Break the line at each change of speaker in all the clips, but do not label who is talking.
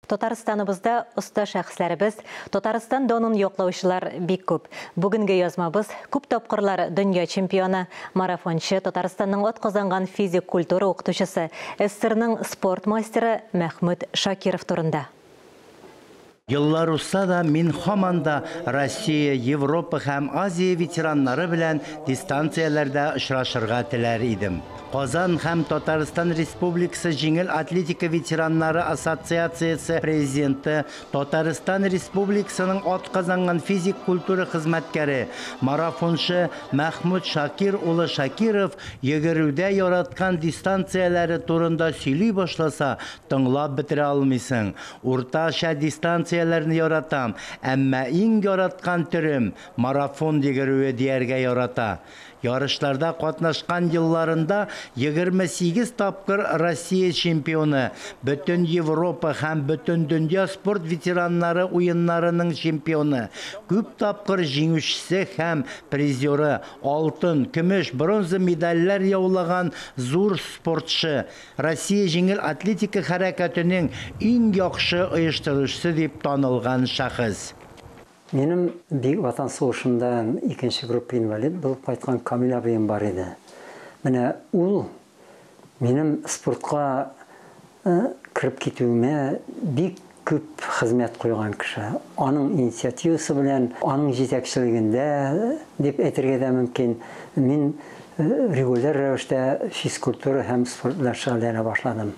Татарстаныбызда уста шәхсләребез, Татарстан донын yoqlaучылар бик күп. Бүгенге язмабыз күп тапкырлар дөнья чемпионы, марафончы, Татарстанның атказанган физик культура укытучысы, СССРның спорт мастеры Мәхмүт Шакиров турында.
Yıllar usta da min hamanda Россия, Европа һәм Азия ветераннары белән дистанцияләрдә очрашырга теләр идем. Казан һәм Татарстан Республикасы Җиңел атлетика ветераннары ассоциациясе президенты, Татарстан Республикасының атказанган физик культура хезмәткәре, марафончы Мәхмүт Шакир улы Шакиров йөгерүдә яраткан дистанцияләре турында сөйли башласа, тыңлап бетерә алмыйсың. Уртача дистанцияләрне яратам, әмма иң яраткан төрем марафон йөгерүе дияргә ярата. Yarışlarda katnaşkan yıllarında 28 tapkır Россия чемпионы, bütün Европа һәм bütün dünya sport veteranları oyunlarının чемпионы, күп tapkır җиңүчесе һәм призеры, алтын, көмеш, бронза медальләр яулаган зур спортчы, Россия җиңел атлетика хәрәкәтенең иң яхшы оештыручысы дип танылган шәхес.
Benim Büyük Vatan Soğuşu'ndan ikinci grup invalid bulup kayıtkan Kamil abim var idi. Ул benim sportqa kirip ketüğüme bik köp hizmet koygan kişi. Onun inisiyativisi bilen, onun jetekçiliginde dep etirge de mümkün. Men regular rəvişdə fizkultura hem sportlar şəğəllərinə başladım.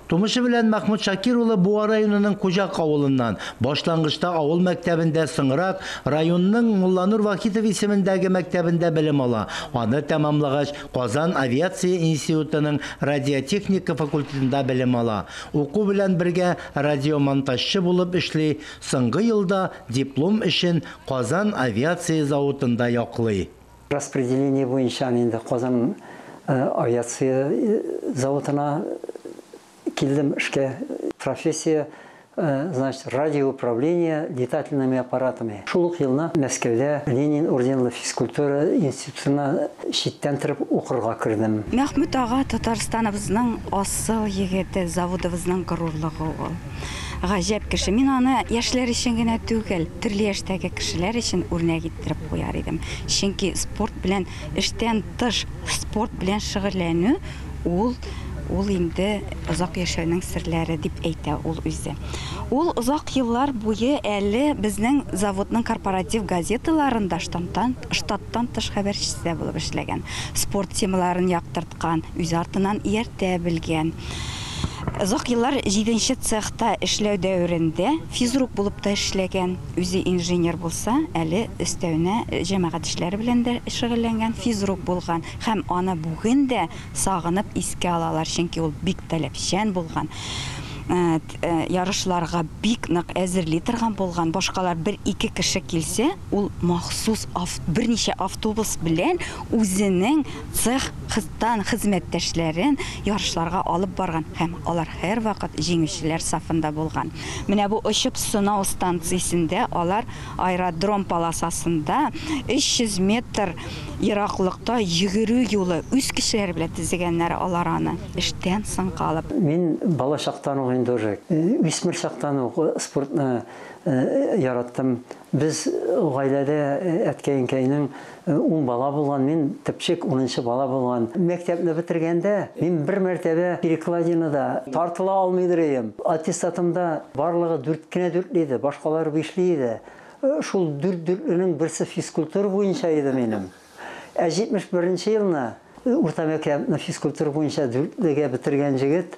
Тумышы белән Мәхмүт Шакир улы Буа районының Кужак авылыннан, башлангычта авыл мәктәбендә соңрак районның Мулланур Вахитов исемендәге мәктәбендә белем ала. Аны тәмамлагач, Казан авиация институтының радиотехника факультетында белем ала. Уку белән бергә радиомонтажчы булып эшли, соңгы елда диплом өчен Казан авиация заводында яклый.
Распределение буенча инде Казан авиация заводына Kildim işke профессия, значит, радиоуправление летательными аппаратами. Шулық елна Мәскәүдә Ленин орденлы физкультура институтына шиттәнтереп укырга кірдім.
Мәхмүт ага Татарстаныбызның асыл егете, заводыбызның горурлыгы ул. Гаҗәп кеше. Мин аны яшьләр өчен генә түгел, төрле яшьтәге кешеләр өчен үрнәк иттереп куяр идем. Чөнки спорт белән эштән тыш спорт белән шөгыльләнү ул инде озак яшәүнең серләре дип әйтә ул үзе. Ул озак еллар буе әле безнең заводның корпоратив газеталарында штаттан тыш хәбәрчесе булып эшләгән. Спорт темаларын яктырткан, үз артыннан ияртә белгән. Озак еллар 7-нче цехта эшләү дәверендә физрук булып та эшләгән. Үзе инженер булса, әле өстәвенә җәмәгать эшләре белән дә шөгыльләнгән физрук булган. Һәм аны бүген дә сагынып искә алалар, чөнки ул бик таләпчән булган. Ярышларга бик нык әзерли торган булган. Башкалар 1-2 кеше килсә, ул махсус берничә автобус белән үзенең цех хезмәттәшләрен ярышларга алып барган һәм алар һәр вакыт җиңүчеләр сафында булган. Менә бу очып сынау станциясендә алар аэродром полосасында 300 метр ераклыкта йөгерү юлы үз кешеләре белән төзегәннәр алар аны. Эштән соң калып.
Мин бала чактан Тоже үсмер чактан спортны яраттым. Біз гаиләдә әткәйнең 10 бала булган, мен типчек 10-нчы бала булган. Мәктәпне битергәндә мин бер мәртәбә перекладинада тартыла алмыйдыр идем. Аттестатымда барлыгы 4 кенә 4 иде, башкалары 5 иде. Шул 4-4нең берсе физкультура буенча иде минем. 71нче елны урта мәктәпне физкультура буенча 4-легә битергән җегет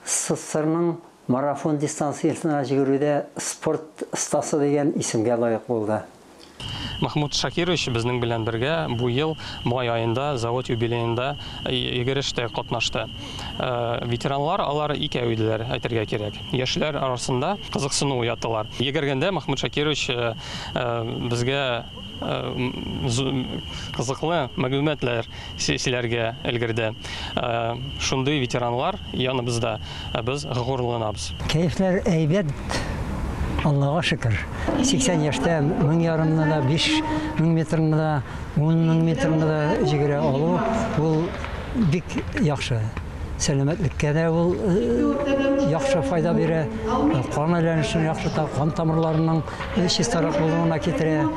СССРның марафон дистанциясына йөгерүдә спорт стасы дигән исемгә лаек булды.
Мәхмүт Шакирович безнең белән бергә бу ел май аенда завод юбилеенда йөгерештә катнашты. Ветераннар алар икәү иделәр, әйтергә кирәк. Яшьләр арасында кызыксыну уяталар. Йөгергәндә Мәхмүт Шакирович безгә кызыклы мәгълүматлар сөйләргә өлгерде. Шундый ветераннар яныбызда, без горурланабыз.
Кәефләр әйбәт, Аллаға шөкер. 80 яшьтә 1000 ярымны да, 5000 метрны да, 10000 метрны да җигерә алу, ул бик яхшы. сәламәтлеккә дә ул яхшы файда бирә. Кан әйләнешен яхшыта, кан тамырларының чистарак булуына китерә.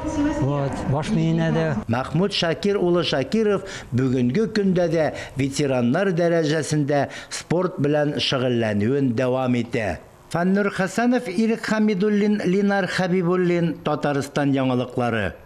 Баш миенә дә.
Махмуд Шакир улы Шакиров бүгенге көндә дә ветераннар дәрәҗәсендә спорт белән шөгыльләнүен дәвам итә. Фаннур Хасанов, Ирек Хамидуллин, Линар Хабибуллин, Татарстан яңалыклары.